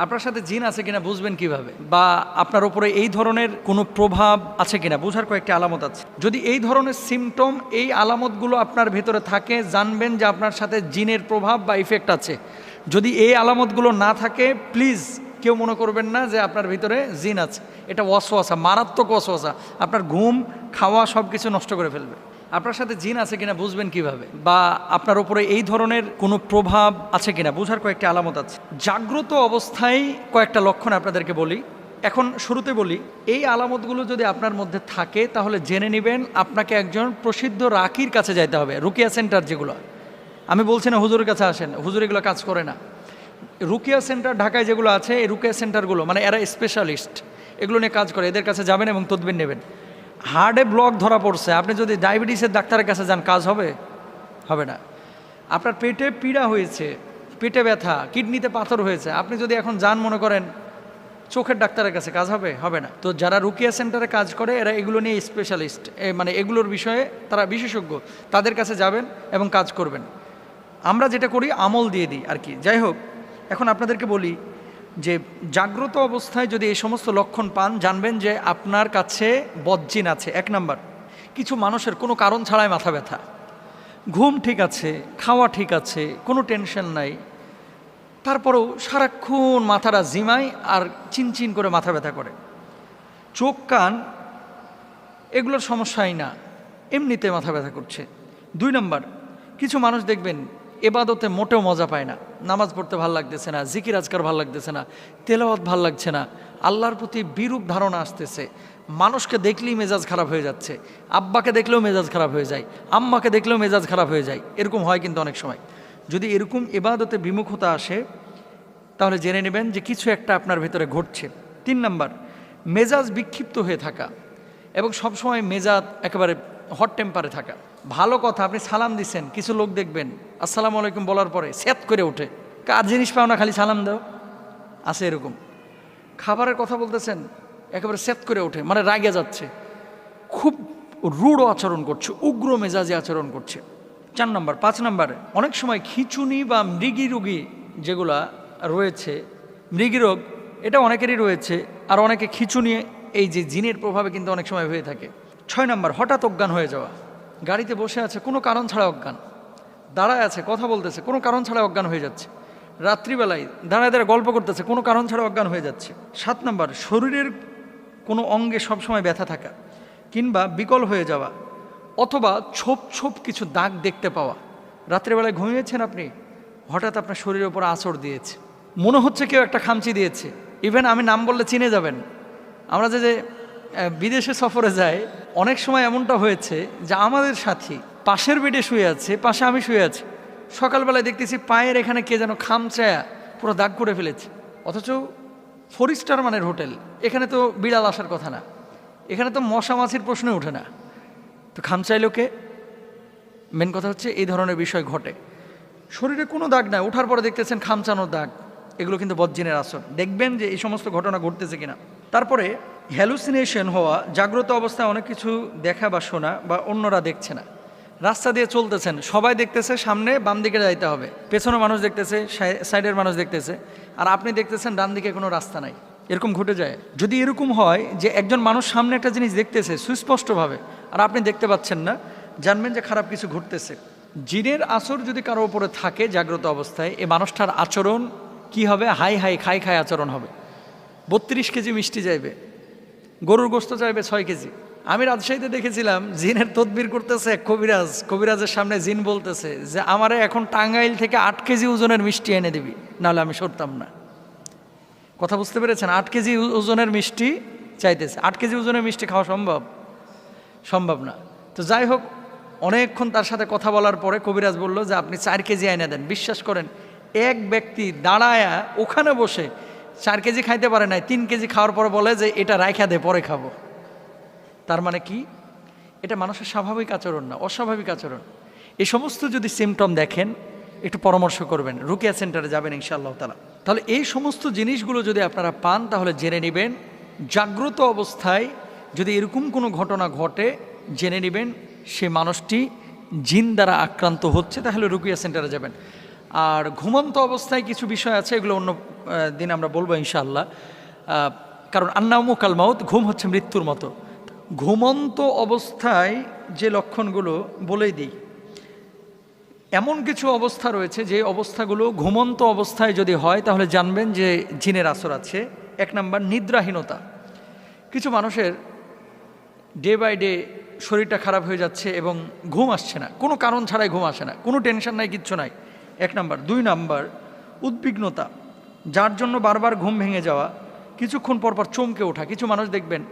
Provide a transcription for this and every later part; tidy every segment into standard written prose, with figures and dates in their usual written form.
আপনার সাথে জিন আছে কিনা বুঝবেন কিভাবে, বা আপনার উপরে এই ধরনের কোনো প্রভাব আছে কিনা বোঝার কয়েকটি আলামত আছে। যদি এই ধরনের সিমটম, এই আলামতগুলো আপনার ভেতরে থাকে, জানবেন যে আপনার সাথে জিনের প্রভাব বা ইফেক্ট আছে। যদি এই আলামতগুলো না থাকে, প্লিজ কেউ মনে করবেন না যে আপনার ভিতরে জিন আছে। এটা ওয়াসওয়াসা, মারাত্মক ওয়াসওয়াসা, আপনার ঘুম খাওয়া সব কিছু নষ্ট করে ফেলবে। আপনার সাথে জিন আছে কিনা বুঝবেন কিভাবে, বা আপনার উপরে এই ধরনের কোনো প্রভাব আছে কিনা বোঝার কয়েকটি আলামত আছে। জাগ্রত অবস্থায় কয়েকটা লক্ষণ আপনাদেরকে বলি। এখন শুরুতে বলি, এই আলামতগুলো যদি আপনার মধ্যে থাকে তাহলে জেনে নেবেন আপনাকে একজন প্রসিদ্ধ রাকির কাছে যাইতে হবে। রুকিয়া সেন্টার যেগুলো, আমি বলছি না হুজুরের কাছে আসেন, হুজুর এগুলো কাজ করে না। রুকিয়া সেন্টার ঢাকায় যেগুলো আছে, এই রুকিয়া সেন্টারগুলো মানে এরা স্পেশালিস্ট, এগুলো নিয়ে কাজ করে। এদের কাছে যাবেন এবং তদবির নেবেন। হার্টে ব্লক ধরা পড়ছে, আপনি যদি ডায়াবেটিসের ডাক্তারের কাছে যান, কাজ হবে? হবে না। আপনার পেটে পীড়া হয়েছে, পেটে ব্যথা, কিডনিতে পাথর হয়েছে, আপনি যদি এখন যান মনে করেন চোখের ডাক্তারের কাছে, কাজ হবে? হবে না। তো যারা রুকিয়া সেন্টারে কাজ করে এরা এগুলো নিয়ে স্পেশালিস্ট, মানে এগুলোর বিষয়ে তারা বিশেষজ্ঞ, তাদের কাছে যাবেন এবং কাজ করবেন। আমরা যেটা করি আমল দিয়ে দিই আর কি। যাই হোক, এখন আপনাদেরকে বলি যে জাগ্রত অবস্থায় যদি এই সমস্ত লক্ষণ পান, জানবেন যে আপনার কাছে বদজিন আছে। এক নাম্বার, কিছু মানুষের কোনো কারণ ছাড়াই মাথা ব্যথা, ঘুম ঠিক আছে, খাওয়া ঠিক আছে, কোনো টেনশন নাই, তারপরেও সারাক্ষণ মাথাটা জিমায় আর চিনচিন করে মাথা ব্যথা করে। চোখ কান এগুলোর সমস্যাই না, এমনিতে মাথা ব্যথা করছে। দুই নাম্বার, কিছু মানুষ দেখবেন এবাদতে মোটেও মজা পায় না, নামাজ পড়তে ভাল লাগতেছে না, জিকির আজকার ভাল লাগতেছে না, তেলাওয়াত ভাল লাগছে না, আল্লাহর প্রতি বিরূপ ধারণা আসতেছে, মানুষকে দেখলেই মেজাজ খারাপ হয়ে যাচ্ছে, আব্বাকে দেখলেও মেজাজ খারাপ হয়ে যায়, আম্মাকে দেখলেও মেজাজ খারাপ হয়ে যায়। এরকম হয় কিন্তু অনেক সময়। যদি এরকম এবাদতে বিমুখতা আসে তাহলে জেনে নেবেন যে কিছু একটা আপনার ভেতরে ঘটছে। তিন নাম্বার, মেজাজ বিক্ষিপ্ত হয়ে থাকা এবং সবসময় মেজাজ একেবারে হট টেম্পারে থাকা। ভালো কথা, আপনি সালাম দিচ্ছেন, কিছু লোক দেখবেন আসসালামু আলাইকুম বলার পরে স্যাত করে ওঠে, কার জিনিস পাও না খালি সালাম দাও, আছে এরকম। খাবারের কথা বলতেছেন, একেবারে স্যাত করে ওঠে, মানে রাগে যাচ্ছে, খুব রূঢ় আচরণ করছে, উগ্র মেজাজে আচরণ করছে। 4 নম্বর। 5 নম্বর, অনেক সময় খিঁচুনি বা মৃগী রোগী যেগুলা রয়েছে, মৃগী রোগ এটা অনেকেরই রয়েছে, আর অনেকে খিঁচুনি এই যে জিনের প্রভাবে কিন্তু অনেক সময় হয়ে থাকে। 6 নম্বর, হঠাৎ অজ্ঞান হয়ে যাওয়া, গাড়িতে বসে আছে কোনো কারণ ছাড়া অজ্ঞান, দাঁড়ায় আছে কথা বলতেছে কোনো কারণ ছাড়া অজ্ঞান হয়ে যাচ্ছে, রাত্রিবেলায় দাঁড়ায় দাঁড়ায় গল্প করতেছে কোনো কারণ ছাড়া অজ্ঞান হয়ে যাচ্ছে। 7 নম্বর, শরীরের কোনো অঙ্গে সবসময় ব্যথা থাকা কিংবা বিকল হয়ে যাওয়া, অথবা ছোপ ছোপ কিছু দাগ দেখতে পাওয়া। রাত্রিবেলায় ঘুমিয়েছেন আপনি, হঠাৎ আপনার শরীরের উপর আঁচড় দিয়েছে, মনে হচ্ছে কেউ একটা খামচি দিয়েছে। ইভেন আমি নাম বললে চিনে যাবেন। আমরা যে বিদেশে সফরে যাই, অনেক সময় এমনটা হয়েছে যে আমাদের সাথী পাশের বেডে শুয়ে আছে, পাশে আমি শুয়ে আছি, সকালবেলায় দেখতেছি পায়ের এখানে কে যেন খামচায়া পুরো দাগ করে ফেলেছে, অথচ 4 স্টার মানের হোটেল, এখানে তো বিড়াল আসার কথা না, এখানে তো মশা মাছির প্রশ্নই ওঠে না, তো খামচাইলো কে? মেন কথা হচ্ছে এই ধরনের বিষয় ঘটে। শরীরে কোনো দাগ নাই, ওঠার পরে দেখতেছেন খামচানোর দাগ, এগুলো কিন্তু বদজিনের আসর। দেখবেন যে এই সমস্ত ঘটনা ঘটতেছে কিনা। তারপরে হ্যালুসিনেশন হওয়া, জাগ্রত অবস্থায় অনেক কিছু দেখা বা শোনা বা অন্যরা দেখছে না। রাস্তা দিয়ে চলতেছেন, সবাই দেখতেছে সামনে বাম দিকে যাইতে হবে, পেছনে মানুষ দেখতেছে, সাইডের মানুষ দেখতেছে, আর আপনি দেখতেছেন ডান দিকে কোনো রাস্তা নাই। এরকম ঘটে যায়। যদি এরকম হয় যে একজন মানুষ সামনে একটা জিনিস দেখতেছে সুস্পষ্টভাবে আর আপনি দেখতে পাচ্ছেন না, জানবেন যে খারাপ কিছু ঘটতেছে। জিনের আসর যদি কারো উপরে থাকে জাগ্রত অবস্থায়, এই মানুষটার আচরণ কি হবে? হাই হাই খাই খাই আচরণ হবে। 32 কেজি মিষ্টি চাইবে, গরুর গোস্ত চাইবে 6 কেজি। আমি রাজশাহীতে দেখেছিলাম জিনের তদবির করতেছে এক কবিরাজ, কবিরাজের সামনে জিন বলতেছে যে আমারে এখন টাঙ্গাইল থেকে 8 কেজি ওজনের মিষ্টি এনে দিবি, নাহলে আমি সরতাম না। কথা বুঝতে পেরেছেন? 8 কেজি ওজনের মিষ্টি চাইতেছে। 8 কেজি ওজনের মিষ্টি খাওয়া সম্ভব? সম্ভব না। তো যাই হোক, অনেকক্ষণ তার সাথে কথা বলার পরে কবিরাজ বলল যে আপনি 4 কেজি এনে দেন। বিশ্বাস করেন, এক ব্যক্তি দাঁড়ায়া ওখানে বসে 4 কেজি খাইতে পারে নাই, 3 কেজি খাওয়ার পরে বলে যে এটা রাইখা দে, পরে খাবো। তার মানে কি? এটা মানুষের স্বাভাবিক আচরণ না, অস্বাভাবিক আচরণ। এই সমস্ত যদি সিমটম দেখেন, একটু পরামর্শ করবেন, রুকিয়া সেন্টারে যাবেন ইনশাআল্লাহ তাআলা। তাহলে এই সমস্ত জিনিসগুলো যদি আপনারা পান তাহলে জেনে নেবেন জাগ্রত অবস্থায় যদি এরকম কোনো ঘটনা ঘটে, জেনে নেবেন সে মানুষটি জিন দ্বারা আক্রান্ত হচ্ছে, তাহলে রুকিয়া সেন্টারে যাবেন। আর ঘুমন্ত অবস্থায় কিছু বিষয় আছে, এগুলো অন্য দিন আমরা বলবো ইনশাআল্লাহ। কারণ আন্নাউমু কাল মাউত, ঘুম হচ্ছে মৃত্যুর মতো। ঘুমন্ত অবস্থায় যে লক্ষণগুলো বলেই দিই। এমন কিছু অবস্থা রয়েছে যে অবস্থাগুলো ঘুমন্ত অবস্থায় যদি হয় তাহলে জানবেন যে জিনের আসর আছে। 1 নাম্বার, নিদ্রাহীনতা। কিছু মানুষের ডে বাই ডে শরীরটা খারাপ হয়ে যাচ্ছে এবং ঘুম আসছে না, কোনো কারণ ছাড়াই ঘুম আসে না, কোনো টেনশন নাই, কিচ্ছু নাই। 1 নাম্বার। 2 নাম্বার, উদ্বিগ্নতা, যার জন্য বারবার ঘুম ভেঙে যাওয়া, কিছুক্ষণ পর পর চমকে ওঠা। কিছু মানুষ দেখবেন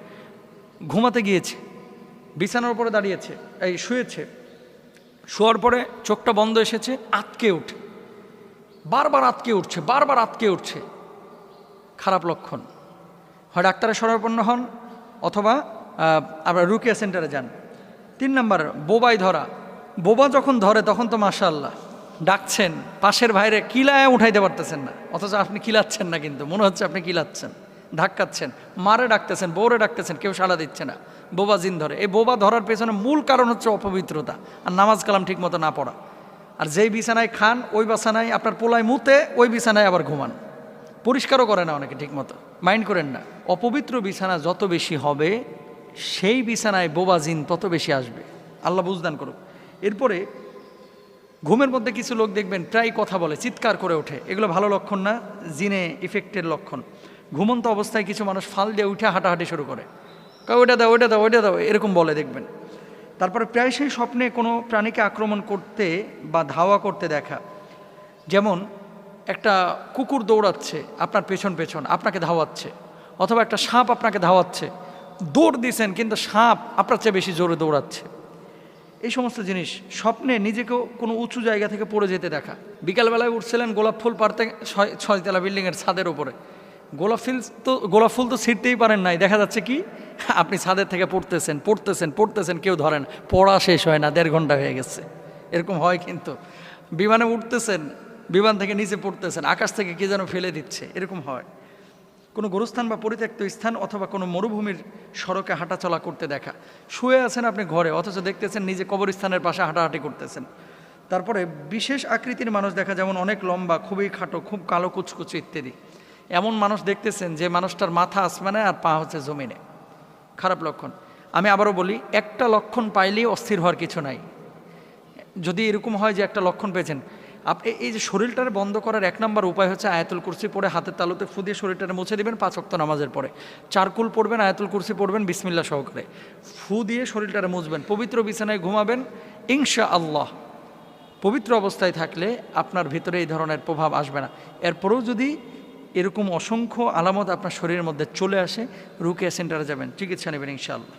ঘুমাতে গিয়েছে, বিছানার উপরে দাঁড়িয়েছে, এই শুয়েছে, শোয়ার পরে চোখটা বন্ধ এসেছে, আটকে উঠে, বারবার আটকে উঠছে, বারবার আটকে উঠছে। খারাপ লক্ষণ। হয় ডাক্তারের শরণাপন্ন হন অথবা আপনারা রুকিয়া সেন্টারে যান। 3 নাম্বার, বোবাই ধরা। বোবা যখন ধরে তখন তো মাশাআল্লাহ ডাকছেন, পাশের ভাইরে কিলায় উঠাইতে পারতেছেন না, অথচ আপনি কিলাচ্ছেন না, কিন্তু মনে হচ্ছে আপনি কিলাচ্ছেন, ধাক্কাচ্ছেন, মারে ডাকতেছেন, বউরে ডাকতেছেন, কেউ সাড়া দিচ্ছে না, বোবা জিন ধরে। এই বোবা ধরার পেছনে মূল কারণ হচ্ছে অপবিত্রতা আর নামাজ কালাম ঠিক মতো না পড়া। আর যেই বিছানায় খান ওই বিছানায় আপনার পোলায় মুতে, ওই বিছানায় আবার ঘুমান, পরিষ্কারও করে না অনেকে ঠিক মতো। মাইন্ড করেন না, অপবিত্র বিছানা যত বেশি হবে সেই বিছানায় বোবা জিন তত বেশি আসবে। আল্লাহ বুঝদান করুক। এরপরে ঘুমের মধ্যে কিছু লোক দেখবেন প্রায় কথা বলে, চিৎকার করে ওঠে, এগুলো ভালো লক্ষণ না, জিনে ইফেক্টের লক্ষণ। ঘুমন্ত অবস্থায় কিছু মানুষ ফাল দিয়ে উঠে হাঁটাহাঁটি শুরু করে, ওইটা দাও, ওইটা দাও, ওইটা দাও, এরকম বলে দেখবেন। তারপরে প্রায়শই স্বপ্নে কোনো প্রাণীকে আক্রমণ করতে বা ধাওয়া করতে দেখা, যেমন একটা কুকুর দৌড়াচ্ছে আপনার পেছন পেছন, আপনাকে ধাওয়াচ্ছে, অথবা একটা সাপ আপনাকে ধাওয়াচ্ছে, দৌড় দিয়েছেন কিন্তু সাপ আপনার চেয়ে বেশি জোরে দৌড়াচ্ছে। এই সমস্ত জিনিস স্বপ্নে নিজেকেও কোনো উঁচু জায়গা থেকে পড়ে যেতে দেখা। বিকালবেলায় উঠছিলেন গোলাপ ফুল পারতে 6 তলা বিল্ডিংয়ের ছাদের উপরে, গোলাপ ফুল তো ছিঁড়তেই পারেন নাই, দেখা যাচ্ছে কি আপনি ছাদের থেকে পড়তেছেন পড়তেছেন পড়তেছেন, কেউ ধরেন, পড়া শেষ হয় না, 1.5 ঘন্টা হয়ে গেছে। এরকম হয় কিন্তু। বিমানে উঠতেছেন, বিমান থেকে নিচে পড়তেছেন, আকাশ থেকে কে যেন ফেলে দিচ্ছে, এরকম হয়। কোনো গোরস্থান বা পরিত্যক্ত স্থান অথবা কোনো মরুভূমির সড়কে হাঁটাচলা করতে দেখা। শুয়ে আছেন আপনি ঘরে, অথচ দেখতেছেন নিজে কবরস্থানের পাশে হাঁটাহাঁটি করতেছেন। তারপরে বিশেষ আকৃতির মানুষ দেখা, যেমন অনেক লম্বা, খুবই খাটো, খুব কালো কুচকুচে ইত্যাদি। এমন মানুষ দেখতেছেন যে মানুষটার মাথা আসমানে আর পা হচ্ছে জমিনে। খারাপ লক্ষণ। আমি আবারও বলি, একটা লক্ষণ পাইলেই অস্থির হওয়ার কিছু নাই। যদি এরকম হয় যে একটা লক্ষণ পেয়েছেন, আপনি এই যে শরীরটারে বন্ধ করার 1 নম্বর উপায় হচ্ছে আয়াতুল কুরসি পড়ে হাতের তালুতে ফু দিয়ে শরীরটারে মুছে দিবেন 5 ওয়াক্ত নামাজের পরে। চারকুল পড়বেন, আয়াতুল কুরসি পড়বেন বিসমিল্লাহ সহকারে, ফু দিয়ে শরীরটারে মুছবেন, পবিত্র বিছানায় ঘুমাবেন। ইনশাআল্লাহ পবিত্র অবস্থায় থাকলে আপনার ভিতরে এই ধরনের প্রভাব আসবে না। এরপরেও যদি এরকম অসংখ্য আলামত আপনার শরীরের মধ্যে চলে আসে, রুকিয়া সেন্টারে যাবেন, চিকিৎসা নেবেন ইনশাআল্লাহ।